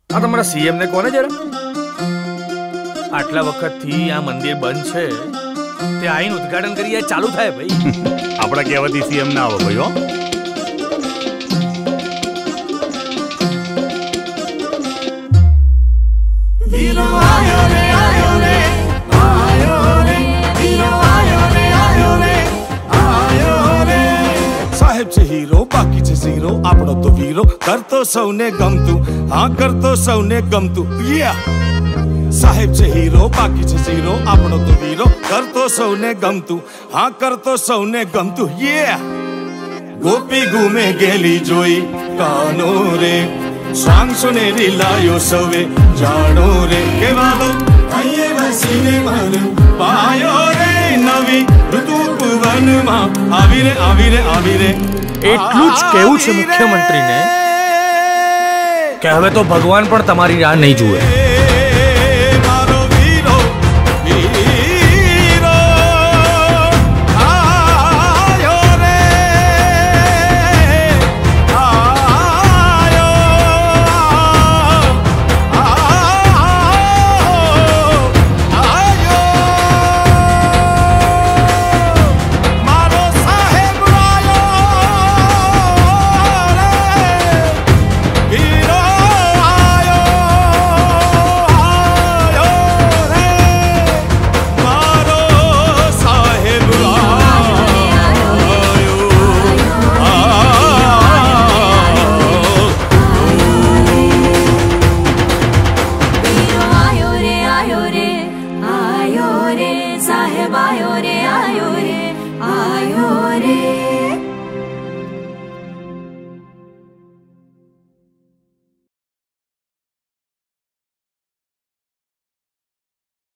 આ તમારા સીએમ ને કોને જરા આટલા વખતથી આ મંદિર બંધ છે તે આઈને ઉદ્ઘાટન કરી ચાલુ થાય ભાઈ આપણા કહેવાથી સીએમ ના આવો ભાઈ હો સાહેબ છે હીરો બાકી છે ઝીરો આપણો તો વીરો કરતો સૌને ગમતું હા કરતો સૌને ગમતું સાહેબ છે હીરો બાકી છે ઝીરો આપણો તો વીરો કરતો સૌને ગમતું હા કરતો સૌને ગમતું ગોપી ગુમે ગેલી જોઈ કાનો રે સાંગ સુનેરી લાયો સૌએ જાણો રે કેવાલો આયે વસીને મન પાયો રે નવી ઋતુ ભુવનમાં આવી રે આવી રે આવી રે એટલું જ કેવું છે મુખ્યમંત્રીને કે હવે તો ભગવાન પણ તમારી રાહ નહીં જુએ